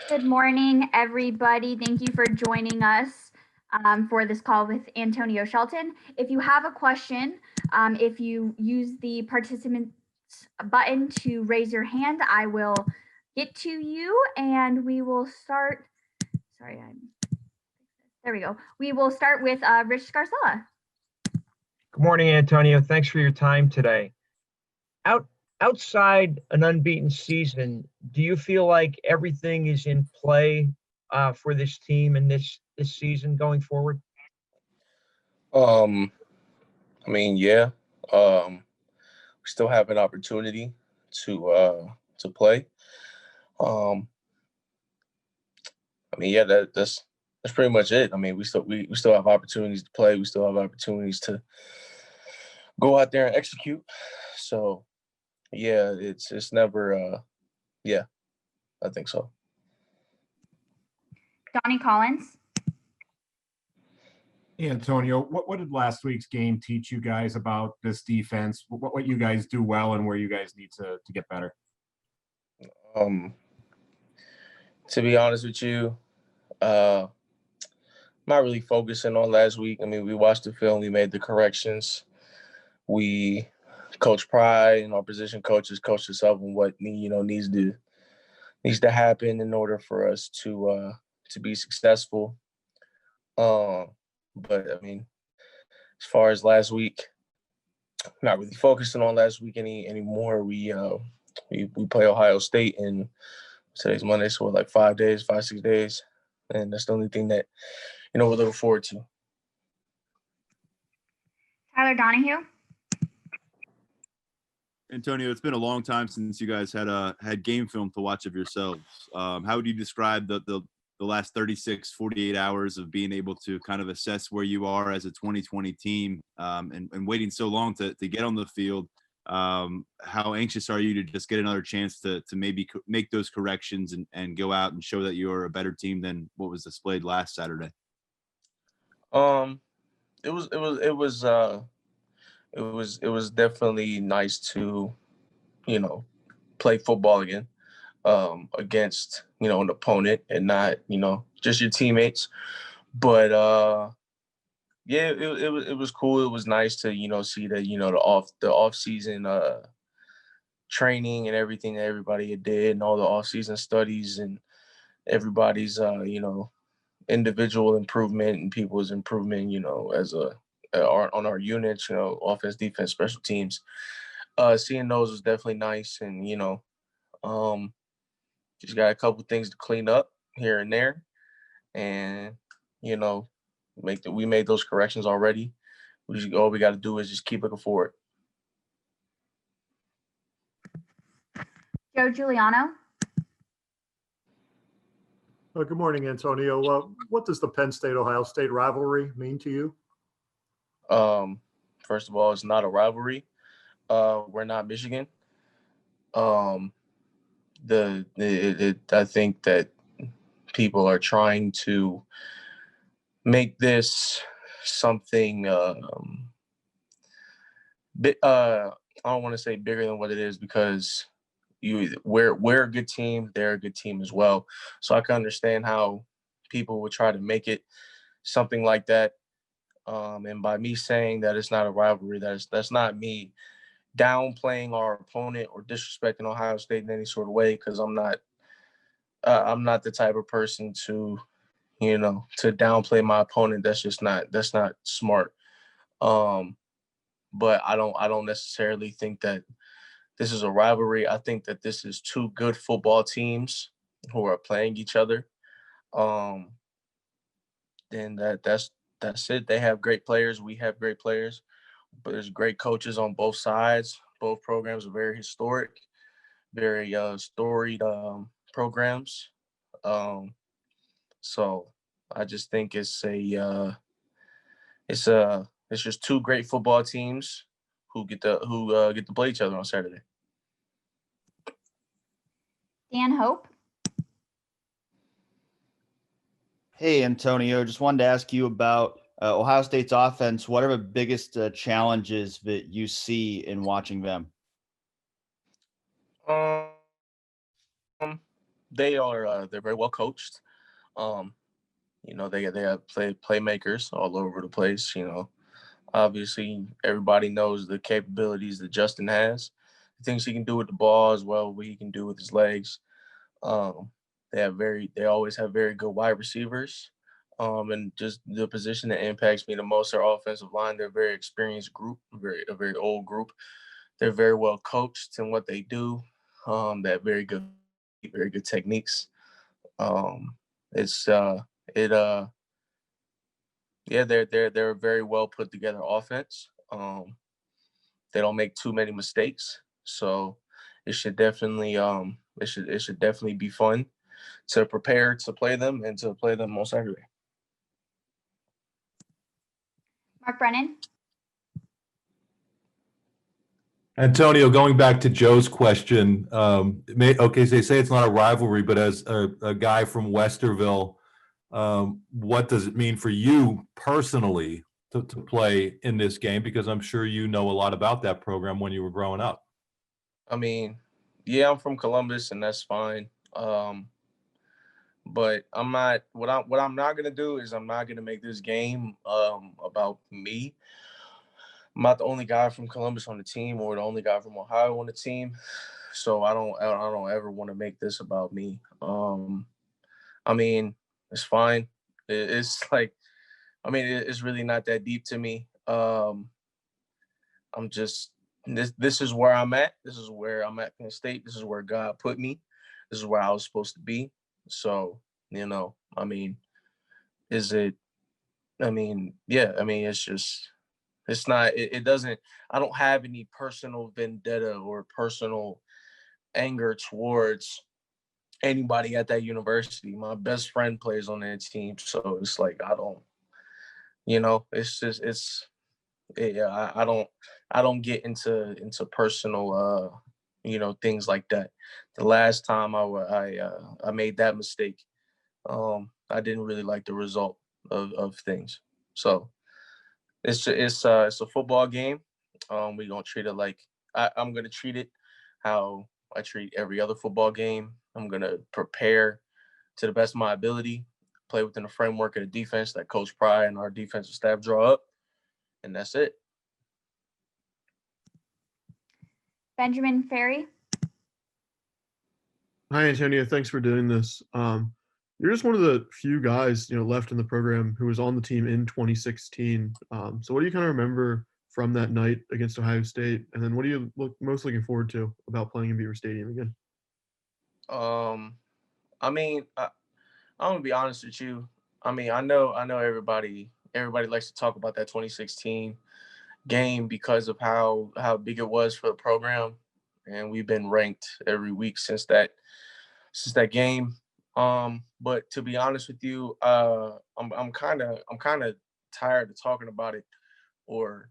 Good morning, everybody. Thank you for joining us for this call with Antonio Shelton. If you have a question, if you use the participants button to raise your hand, I will get to you and we will start. There we go. We will start with Rich Scarcella. Good morning, Antonio. Thanks for your time today. Outside an unbeaten season, do you feel like everything is in play for this team and this season going forward? Yeah. We still have an opportunity to play. That's pretty much it. I mean, we still have opportunities to play. We still have opportunities to go out there and execute. So, yeah, it's never. I think so. Donnie Collins. Hey, Antonio, what did last week's game teach you guys about this defense? What you guys do well and where you guys need to get better? To be honest with you, not really focusing on last week. I mean, we watched the film, we made the corrections. We Coach Pride and our position coaches coached us up on what needs to happen in order for us to be successful. But I mean, as far as last week, not really focusing on last week anymore. We play Ohio State, and today's Monday, so like 5-6 days, and that's the only thing that we're looking forward to. Tyler Donahue. Antonio, it's been a long time since you guys had game film to watch of yourselves. How would you describe the last 36, 48 hours of being able to kind of assess where you are as a 2020 team and waiting so long to get on the field? How anxious are you to just get another chance to maybe make those corrections and go out and show that you're a better team than what was displayed last Saturday? It was definitely nice to, play football again, against, an opponent and not, just your teammates. But it was cool. It was nice to, see that, the off season training and everything that everybody did and all the off season studies and everybody's individual improvement and people's improvement, as on our units, offense, defense, special teams. Seeing those was definitely nice, and just got a couple things to clean up here and there, and we made those corrections already. All we got to do is just keep looking forward. Joe Giuliano. Good morning, Antonio. What does the Penn State-Ohio State rivalry mean to you? First of all, it's not a rivalry. We're not Michigan. I think that people are trying to make this something I don't want to say bigger than what it is, because we're a good team, they're a good team as well. So I can understand how people would try to make it something like that. And by me saying that it's not a rivalry, that's not me downplaying our opponent or disrespecting Ohio State in any sort of way, because I'm not the type of person to downplay my opponent. That's not smart. But I don't necessarily think that this is a rivalry. I think that this is two good football teams who are playing each other. And that's it. They have great players. We have great players. But there's great coaches on both sides. Both programs are very historic, very storied programs. So I just think it's just two great football teams who get to play each other on Saturday. Dan Hope. Hey, Antonio, just wanted to ask you about Ohio State's offense. What are the biggest challenges that you see in watching them? they're very well coached. They have playmakers all over the place. Obviously everybody knows the capabilities that Justin has, the things he can do with the ball as well, what he can do with his legs. Um, they always have very good wide receivers. And just the position that impacts me the most, their offensive line. They're a very experienced group, a very old group. They're very well coached in what they do. They have very good techniques. Um, it's it Yeah, they're a very well put together offense. They don't make too many mistakes, so it should definitely be fun to prepare to play them and to play them on Saturday. Mark Brennan. Antonio, going back to Joe's question, okay, so they say it's not a rivalry, but as a guy from Westerville, what does it mean for you personally to play in this game? Because I'm sure you know a lot about that program when you were growing up. I mean, yeah, I'm from Columbus, and that's fine. But I'm not. What I'm not gonna do is I'm not gonna make this game about me. I'm not the only guy from Columbus on the team or the only guy from Ohio on the team, so I don't ever want to make this about me. I mean, it's fine. It's like, I mean, it's really not that deep to me. I'm just this is where I'm at. This is where I'm at Penn State. This is where God put me. This is where I was supposed to be. So, I mean, is it? I mean, yeah. I mean, it's just. It's not. It doesn't. I don't have any personal vendetta or personal anger towards anybody at that university. My best friend plays on that team, so it's like I don't. It's just yeah. I don't get into personal things like that. The last time I made that mistake, I didn't really like the result of things. So it's a football game. We're gonna treat it like I'm gonna treat it how I treat every other football game. I'm gonna prepare to the best of my ability, play within the framework of the defense that Coach Pry and our defensive staff draw up, and that's it. Benjamin Ferry. Hi, Antonio. Thanks for doing this. You're just one of the few guys, left in the program who was on the team in 2016. So what do you kind of remember from that night against Ohio State? And then what are you most looking forward to about playing in Beaver Stadium again? I mean, I'm gonna be honest with you. I mean, I know everybody likes to talk about that 2016 game because of how big it was for the program, and we've been ranked every week since that game. But to be honest with you, I'm kind of tired of talking about it, or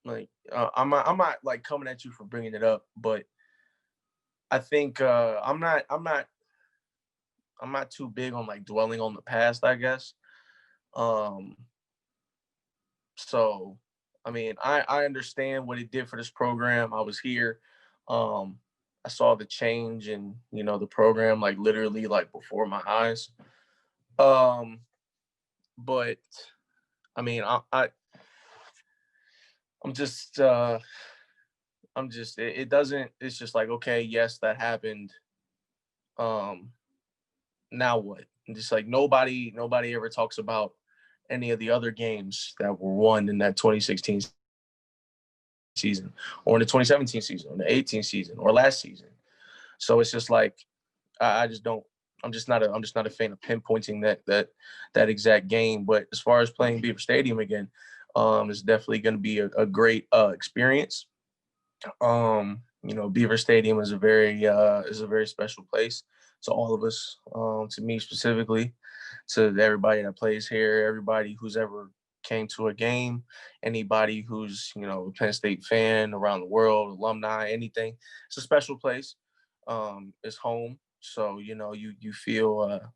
like I'm not like coming at you for bringing it up, but I think I'm not too big on like dwelling on the past, I guess. So I mean, I understand what it did for this program. I was here. I saw the change in, the program, like literally like before my eyes. But I mean, it doesn't, it's just like, okay, yes, that happened. Now what? And just like nobody ever talks about any of the other games that were won in that 2016 season, or in the 2017 season, or the 18 season, or last season. So it's just like I just don't. I'm just not a fan of pinpointing that exact game. But as far as playing Beaver Stadium again, it's definitely going to be a great experience. Beaver Stadium is a very special place to all of us, to me specifically, to everybody that plays here, everybody who's ever came to a game, anybody who's, a Penn State fan around the world, alumni, anything. It's a special place. It's home. So, you feel a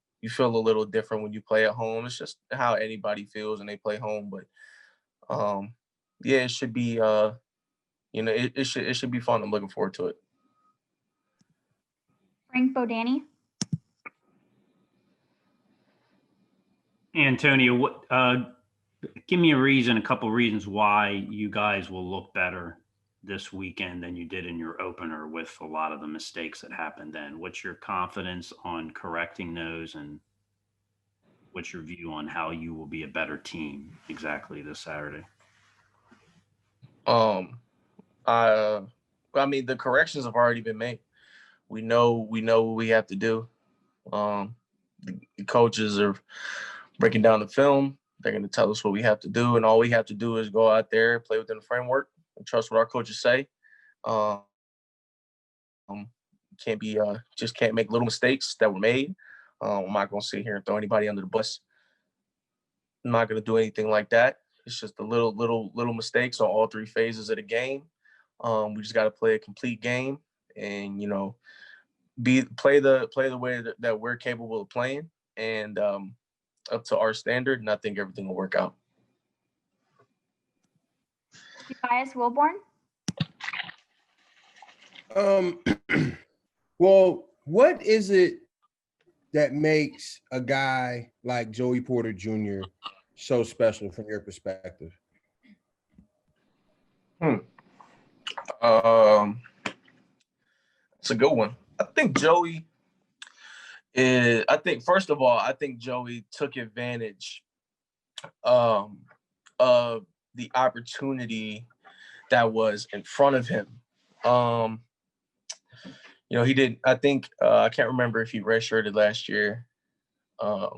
little different when you play at home. It's just how anybody feels when they play home. But yeah, it should be it should be fun. I'm looking forward to it. Frank Bodani. Antonio, give me a couple reasons why you guys will look better this weekend than you did in your opener with a lot of the mistakes that happened then. What's your confidence on correcting those, and what's your view on how you will be a better team exactly this Saturday? I mean, the corrections have already been made. We know what we have to do. The coaches are breaking down the film. They're going to tell us what we have to do, and all we have to do is go out there, play within the framework, and trust what our coaches say. Can't make little mistakes that were made. I'm not going to sit here and throw anybody under the bus. I'm not going to do anything like that. It's just the little mistakes on all three phases of the game. We just got to play a complete game, and play the way that we're capable of playing, and up to our standard. And I think everything will work out. Tobias Wilborn. Well, what is it that makes a guy like Joey Porter Jr. so special from your perspective? It's a good one. I think first of all, Joey took advantage of the opportunity that was in front of him. He did. I can't remember if he redshirted last year. I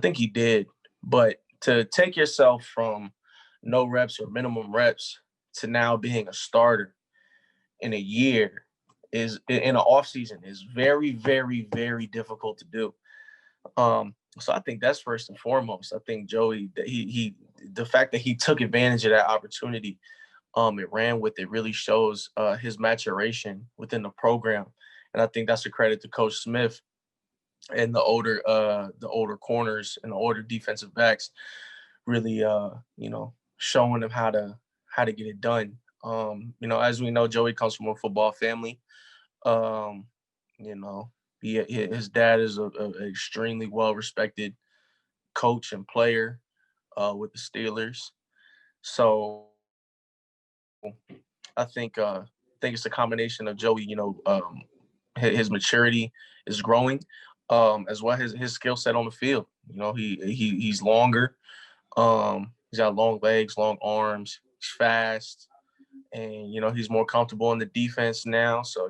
think he did. But to take yourself from no reps or minimum reps to now being a starter in a year is in an off season is very, very, very difficult to do. So I think that's first and foremost. I think Joey, that the fact that he took advantage of that opportunity, it ran with it, really shows his maturation within the program. And I think that's a credit to Coach Smith and the older corners and the older defensive backs, really showing them how to get it done. As we know, Joey comes from a football family. His dad is a extremely well-respected coach and player with the Steelers. So I think it's a combination of Joey. His maturity is growing, as well as his skill set on the field. He's longer. He's got long legs, long arms. He's fast, and he's more comfortable in the defense now. So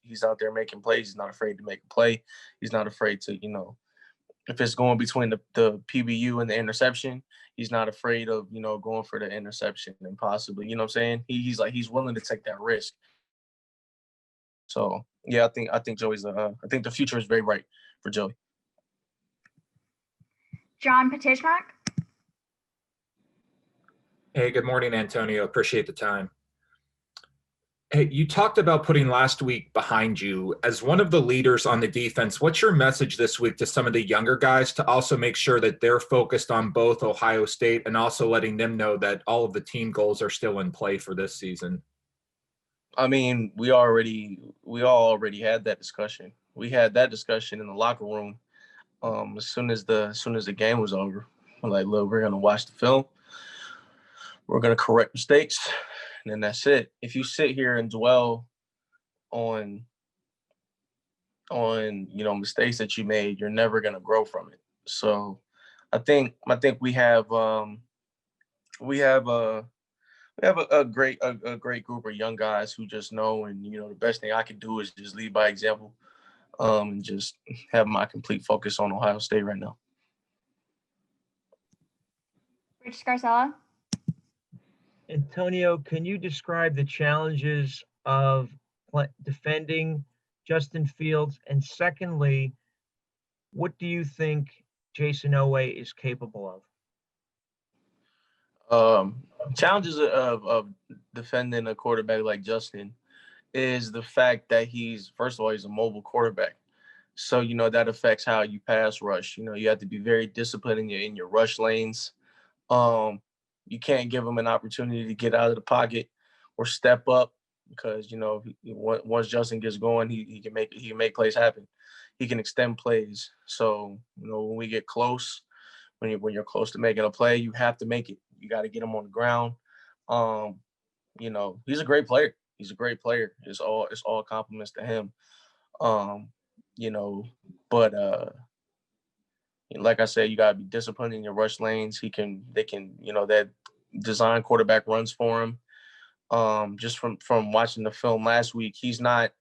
he's out there making plays. He's not afraid to make a play. He's not afraid to if it's going between the PBU and the interception, he's not afraid of going for the interception and possibly what I'm saying. He's willing to take that risk. So yeah, I think Joey's I think the future is very bright for Joey. John Petishmak. Hey, good morning, Antonio. Appreciate the time. Hey, you talked about putting last week behind you. As one of the leaders on the defense, what's your message this week to some of the younger guys to also make sure that they're focused on both Ohio State and also letting them know that all of the team goals are still in play for this season? I mean, we all already had that discussion. We had that discussion in the locker room as soon as the game was over. We're like, look, we're gonna watch the film. We're gonna correct mistakes, and then that's it. If you sit here and dwell on mistakes that you made, you're never gonna grow from it. So I think we have a great group of young guys who just know, and the best thing I can do is just lead by example, and just have my complete focus on Ohio State right now. Rich Scarcella. Antonio, can you describe the challenges of defending Justin Fields? And secondly, what do you think Jason Owe is capable of? Challenges of defending a quarterback like Justin is the fact that first of all, he's a mobile quarterback. So, that affects how you pass rush. You have to be very disciplined in your rush lanes. You can't give him an opportunity to get out of the pocket or step up because, once Justin gets going, he can make plays happen. He can extend plays. So, when we get close, when you're close to making a play, you have to make it. You got to get him on the ground. You know, he's a great player. He's a great player. It's all compliments to him. You know, but like I said, you gotta be disciplined in your rush lanes. They can, you know, that design quarterback runs for him. Just from watching the film last week, he's not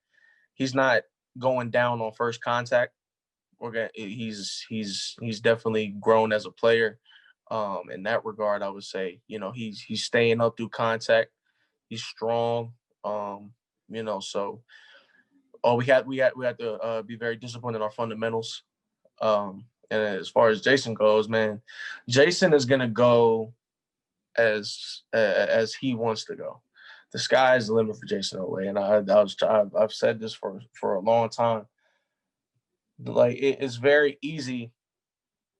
going down on first contact. He's definitely grown as a player. In that regard, I would say, you know, he's staying up through contact. He's strong. You know, so we had to be very disciplined in our fundamentals. And as far as Jason goes, man, Jason is gonna go as he wants to go. The sky is the limit for Jason Oweh, and I've said this for a long time. Like it's very easy.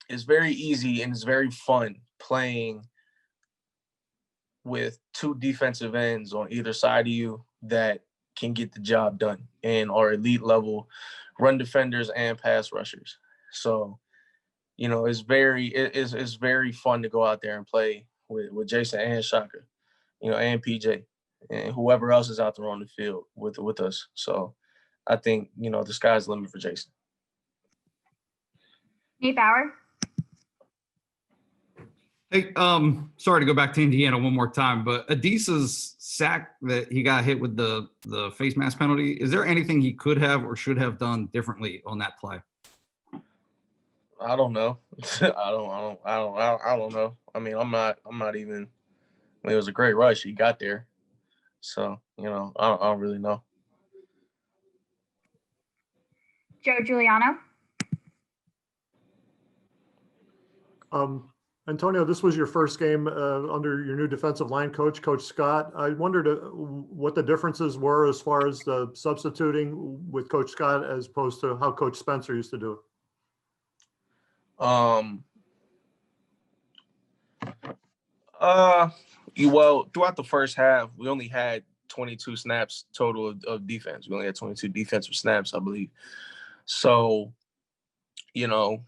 It's very easy and it's very fun playing with two defensive ends on either side of you that can get the job done and are elite level run defenders and pass rushers. So, you know, it's very fun to go out there and play with Jason and Shaka, you know, and PJ and whoever else is out there on the field with us. So I think, you know, the sky's the limit for Jason. Nate Bauer. Hey, sorry to go back to Indiana one more time, but Adisa's sack that he got hit with the face mask penalty, is there anything he could have or should have done differently on that play? I don't know. I don't know. I mean, I'm not even. I mean, it was a great rush. He got there, so you know, I don't really know. Joe Giuliano. Antonio, this was your first game under your new defensive line coach, Coach Scott. I wondered what the differences were as far as the substituting with Coach Scott as opposed to how Coach Spencer used to do it. Well, throughout the first half, we only had 22 snaps total of defense. We only had 22 defensive snaps, I believe. So, you know,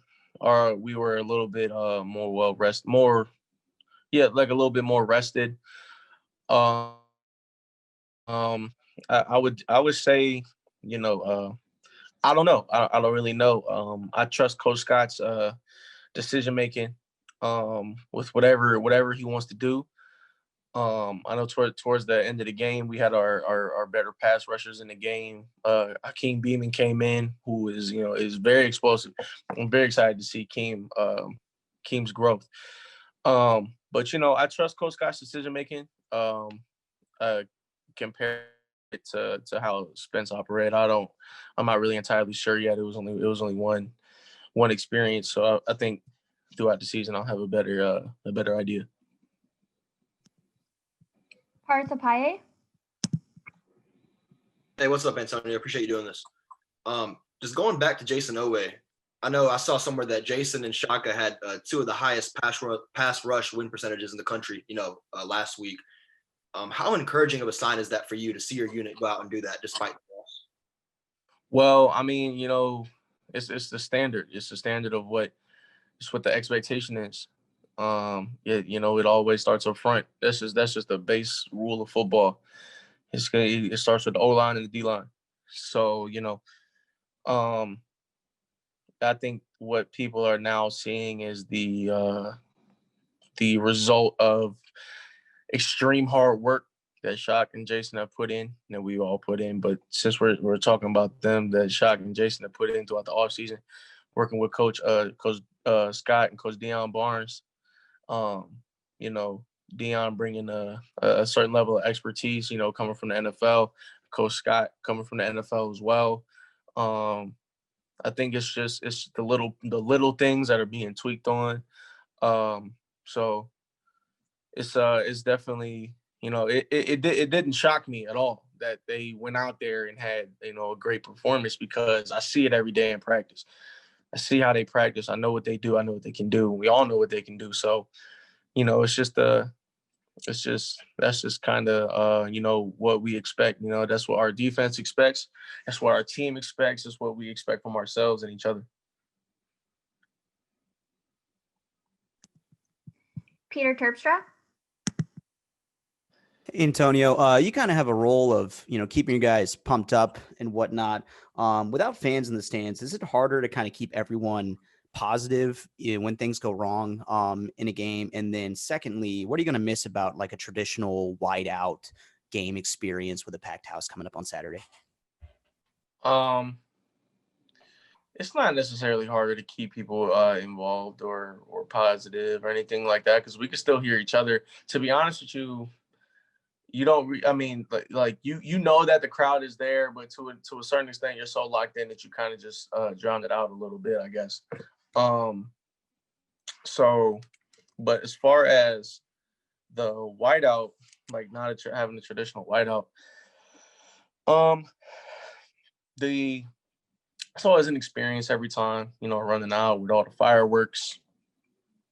we were a little bit more well rested, like a little bit more rested. I would say, you know, I don't know. I don't really know. I trust Coach Scott's decision making with whatever he wants to do. I know towards the end of the game, we had our better pass rushers in the game. Akeem Benham came in, who is very explosive. I'm very excited to see Akeem's growth. But you know, I trust Coach Scott's decision making. Compared to how Spence operated, I'm not really entirely sure yet. It was only one experience, so I think throughout the season I'll have a better idea. Parsapaye. Hey, what's up, Antonio? Appreciate you doing this. Just going back to Jason Oweh, I know I saw somewhere that Jason and Shaka had two of the highest pass rush win percentages in the country, last week. How encouraging of a sign is that for you to see your unit go out and do that despite the loss? Well, I mean, it's the standard. It's the standard of what the expectation is. It always starts up front. That's just the base rule of football. It starts with the O-line and the D-line. So, I think what people are now seeing is the result of extreme hard work that Shock and Jason have put in, and we all put in. But since we're talking about them, that Shock and Jason have put in throughout the offseason, working with Coach Scott and Coach Deion Barnes. Deion bringing a certain level of expertise, coming from the NFL. Coach Scott coming from the NFL as well. I think it's the little things that are being tweaked on. So it's definitely, it didn't shock me at all that they went out there and had, a great performance, because I see it every day in practice. I see how they practice. I know what they do. I know what they can do. We all know what they can do. So, that's just kind of, what we expect. That's what our defense expects. That's what our team expects. That's what we expect from ourselves and each other. Peter Terpstra. Antonio, you kind of have a role of, keeping you guys pumped up and whatnot. Without fans in the stands, is it harder to kind of keep everyone positive when things go wrong in a game? And then secondly, what are you going to miss about like a traditional whiteout game experience with a packed house coming up on Saturday? It's not necessarily harder to keep people involved or positive or anything like that, because we can still hear each other. To be honest with you, you don't. I mean, like you know that the crowd is there, but to a certain extent, you're so locked in that you kind of just drown it out a little bit, I guess. So, but as far as the whiteout, like not having the traditional whiteout, it's always an experience every time, running out with all the fireworks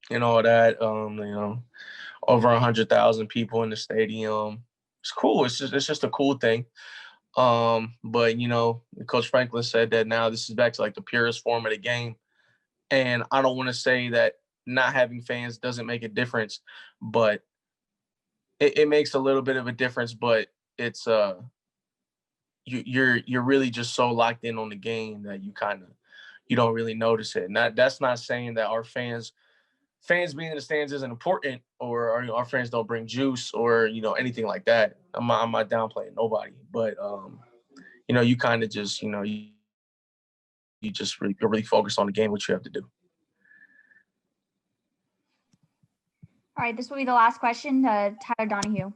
and all that. Over 100,000 people in the stadium. It's cool. It's just a cool thing. But Coach Franklin said that now this is back to like the purest form of the game. And I don't want to say that not having fans doesn't make a difference, but it makes a little bit of a difference. But it's you're really just so locked in on the game that you don't really notice it. And that's not saying that our fans being in the stands isn't important, or our fans don't bring juice or anything like that. I'm not downplaying nobody, but you kind of just you just you're really focused on the game, what you have to do. All right, this will be the last question. Tyler Donahue.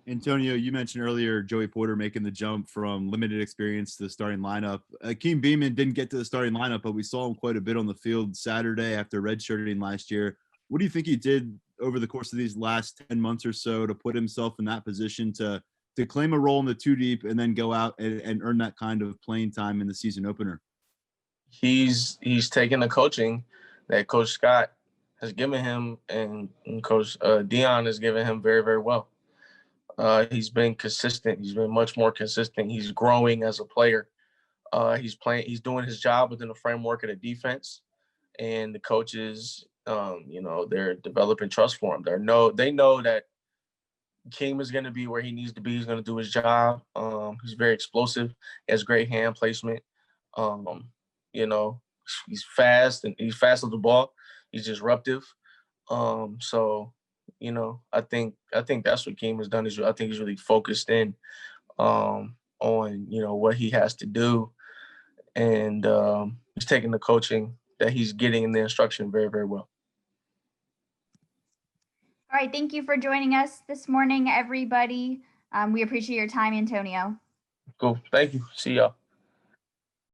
Antonio, you mentioned earlier Joey Porter making the jump from limited experience to the starting lineup. Akeem Benham didn't get to the starting lineup, but we saw him quite a bit on the field Saturday after redshirting last year. What do you think he did over the course of these last 10 months or so to put himself in that position to claim a role in the two deep and then go out and earn that kind of playing time in the season opener? He's taken the coaching that Coach Scott has given him, and Coach Dion has given him very, very well. He's been consistent. He's been much more consistent. He's growing as a player. He's doing his job within the framework of the defense, and the coaches, they're developing trust for him. They know that Akeem is going to be where he needs to be. He's going to do his job. He's very explosive. He has great hand placement. He's fast, and he's fast with the ball. He's disruptive. I think that's what Akeem has done. I think he's really focused in on what he has to do, and he's taking the coaching that he's getting in the instruction very, very well. All right, thank you for joining us this morning, everybody. We appreciate your time, Antonio. Cool. Thank you. See y'all.